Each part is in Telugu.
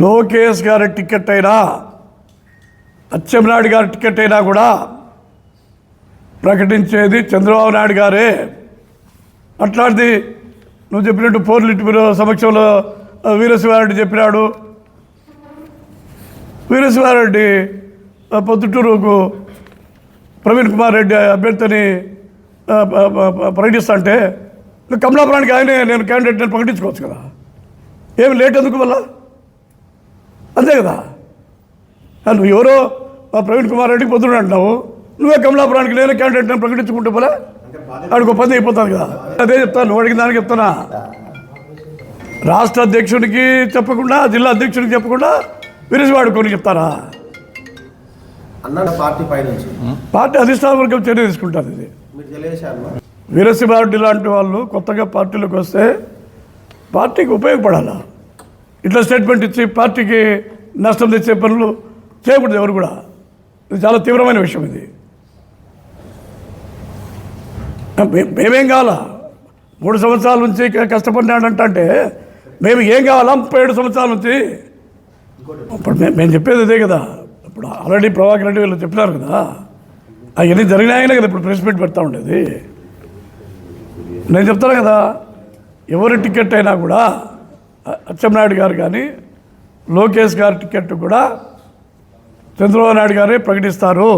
లోకేష్ గారి టికెట్ అయినా అచ్చెన్నాయుడు గారి టికెట్ అయినా కూడా ప్రకటించేది చంద్రబాబు నాయుడు గారే. అట్లాంటిది నువ్వు చెప్పినట్టు పోర్లిట్ బ్యూరో సమక్షంలో వీరశివారెడ్డి చెప్పినాడు. వీరశివారెడ్డి పొద్దుటూరుకు ప్రవీణ్ కుమార్ రెడ్డి అభ్యర్థిని ప్రకటిస్తా అంటే కమలాపురానికి ఆయనే నేను క్యాండిడేట్ నేను ప్రకటించుకోవచ్చు కదా, ఏమి లేట్ ఎందుకు వల్ల? అంతే కదా. నువ్వు ఎవరో ప్రవీణ్ కుమార్ రెడ్డికి పొద్దున అంటున్నావు, నువ్వే కమలాపురానికి నేనే క్యాండిడేట్ నేను ప్రకటించుకుంటే పోలే, ఆడికి పని అయిపోతుంది కదా. అదే చెప్తాను, నువ్వు అడిగిన దానికి చెప్తానా. రాష్ట్ర అధ్యక్షుడికి చెప్పకుండా, జిల్లా అధ్యక్షుడికి చెప్పకుండా వీరశివాడు కొని చెప్తారా? పార్టీ అధిష్టాన వర్గం చర్య తీసుకుంటారు. ఇది వీరశివారెడ్డి లాంటి వాళ్ళు కొత్తగా పార్టీలోకి వస్తే పార్టీకి ఉపయోగపడాలా. ఇట్లా స్టేట్మెంట్ ఇచ్చి పార్టీకి నష్టం తెచ్చే పనులు చేయకూడదు ఎవరు కూడా. ఇది చాలా తీవ్రమైన విషయం. ఇది మేమేం కావాలా? 3 సంవత్సరాల నుంచి కష్టపడినాడంటే మేము ఏం కావాలా? 37 సంవత్సరాల నుంచి. ఇప్పుడు మేము చెప్పేది అదే కదా. ఇప్పుడు ఆల్రెడీ ప్రభాకర్ రెడ్డి వీళ్ళు చెప్పినారు కదా, అవన్నీ జరిగినాయనే కదా ఇప్పుడు ప్రెస్ మీట్ పెడతా ఉండేది. నేను చెప్తాను కదా, ఎవరి టికెట్ అయినా కూడా అచ్చెన్నాయుడు గారు కానీ లోకేష్ గారి టికెట్ కూడా చంద్రబాబు నాయుడు గారే ప్రకటిస్తారు.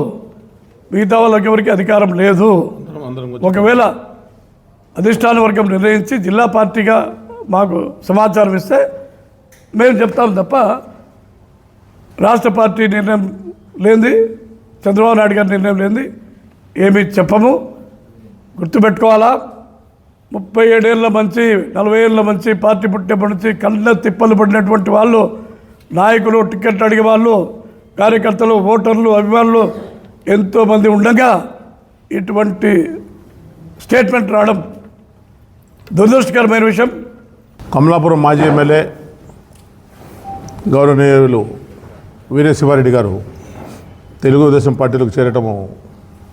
మిగతా వాళ్ళకి ఎవరికి అధికారం లేదు. ఒకవేళ అధిష్టాన వర్గం నిర్ణయించి జిల్లా పార్టీగా మాకు సమాచారం ఇస్తే మేము చెప్తాం తప్ప రాష్ట్ర పార్టీ నిర్ణయం లేనిది, చంద్రబాబు నాయుడు గారి నిర్ణయం లేనిది ఏమీ చెప్పము. గుర్తుపెట్టుకోవాలా, 37 ఏళ్ళ మంచి 40 ఏళ్ళ మంచి పార్టీ పుట్టినప్పటి నుంచి కళ్ళ తిప్పలు పడినటువంటి వాళ్ళు, నాయకులు, టికెట్ అడిగే వాళ్ళు, కార్యకర్తలు, ఓటర్లు, అభిమానులు ఎంతోమంది ఉండగా ఇటువంటి స్టేట్మెంట్ రావడం దురదృష్టకరమైన విషయం. కమలాపురం మాజీ ఎమ్మెల్యే గౌరవనీయులు వీరశివారెడ్డి గారు తెలుగుదేశం పార్టీలోకి చేరటము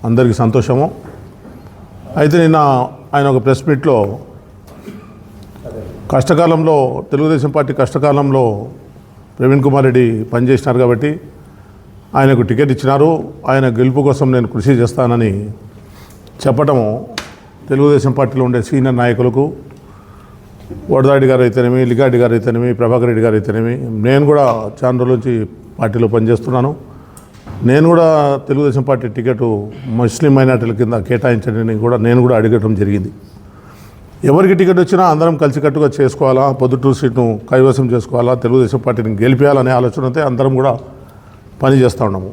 అందరికీ సంతోషము. అయితే నిన్న ఆయన ఒక ప్రెస్ మీట్లో కష్టకాలంలో, తెలుగుదేశం పార్టీ కష్టకాలంలో ప్రవీణ్ కుమార్ రెడ్డి పనిచేసినారు కాబట్టి ఆయనకు టికెట్ ఇచ్చినారు, ఆయన గెలుపు కోసం నేను కృషి చేస్తానని చెప్పటము తెలుగుదేశం పార్టీలో ఉండే సీనియర్ నాయకులకు, వడదాడి గారు అయితేనేమి, లిగాడి గారు అయితేనేమి, ప్రభాకర్ రెడ్డి గారు అయితేనేమి, నేను కూడా చాలా రోజుల నుంచి పార్టీలో పనిచేస్తున్నాను. నేను కూడా తెలుగుదేశం పార్టీ టికెట్ ముస్లిం మైనార్టీల కింద కేటాయించడానికి కూడా నేను కూడా అడగటం జరిగింది. ఎవరికి టికెట్ వచ్చినా అందరం కలిసికట్టుగా చేసుకోవాలా, పొద్దుటూరు సీట్ను కైవసం చేసుకోవాలా, తెలుగుదేశం పార్టీని గెలిపేయాలనే ఆలోచనతో అందరం కూడా పని చేస్తూ ఉన్నాము.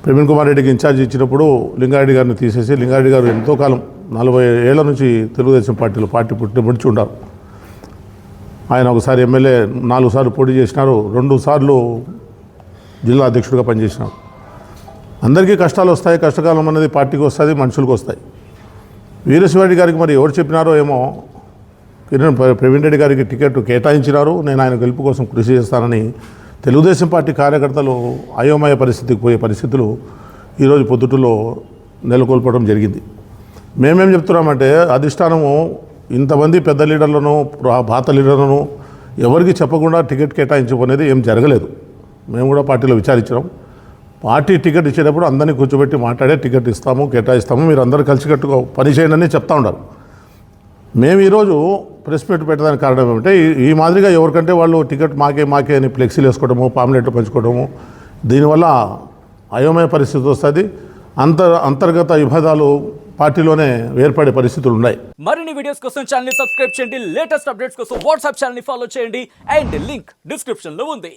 ప్రవీణ్ కుమార్ రెడ్డికి ఇన్ఛార్జ్ ఇచ్చినప్పుడు లింగారెడ్డి గారిని తీసేసి, లింగారెడ్డి గారు ఎంతో కాలం 40 ఏళ్ల నుంచి తెలుగుదేశం పార్టీలో పార్టీ పుట్టి ఉండారు. ఆయన ఒకసారి ఎమ్మెల్యే 4 సార్లు పోటీ చేసినారు, 2 సార్లు జిల్లా అధ్యక్షుడిగా పనిచేసినారు. అందరికీ కష్టాలు వస్తాయి, కష్టకాలం అనేది పార్టీకి వస్తుంది, మనుషులకు వస్తాయి. వీరశివారెడ్డి గారికి మరి ఎవరు చెప్పినారో ఏమో, ప్రవీణ్ రెడ్డి గారికి టికెట్ కేటాయించినారు, నేను ఆయన గెలుపు కోసం కృషి చేస్తానని తెలుగుదేశం పార్టీ కార్యకర్తలు అయోమయ పరిస్థితికి పోయే పరిస్థితులు ఈరోజు పొద్దుటలో నెలకొల్పడం జరిగింది. మేమేం చెప్తున్నామంటే, అధిష్టానము ఇంతమంది పెద్ద లీడర్లను, పాత లీడర్లను ఎవరికి చెప్పకుండా టికెట్ కేటాయించుకునేది ఏం జరగలేదు. మేము కూడా పార్టీలో విచారించినాం. పార్టీ టికెట్ ఇచ్చేటప్పుడు అందరినీ కూర్చోబెట్టి మాట్లాడే టికెట్ ఇస్తాము, కేటాయిస్తాము, మీరు అందరూ కలిసికట్టుగా పని చేయండి చెప్తా ఉన్నారు. మేము ఈరోజు ప్రెస్ మీట్ పెట్టడానికి కారణం ఏమంటే, ఈ మాదిరిగా ఎవరికంటే వాళ్ళు టికెట్ మాకే అని ఫ్లెక్సీలు వేసుకోవడము, పాంప్లెట్లు పంచుకోవడము, దీనివల్ల అయోమయ పరిస్థితి వస్తుంది. అంతర్గత విభేదాలు పార్టీలోనే ఏర్పడే పరిస్థితులు ఉన్నాయి. మరిన్ని వీడియోస్ కోసం ఛానల్ ని సబ్స్క్రైబ్ చేయండి, లేటెస్ట్ అప్డేట్స్ కోసం వాట్సాప్ ఛానల్ ని ఫాలో చేయండి, అండ్ లింక్ డిస్క్రిప్షన్ లో ఉంది.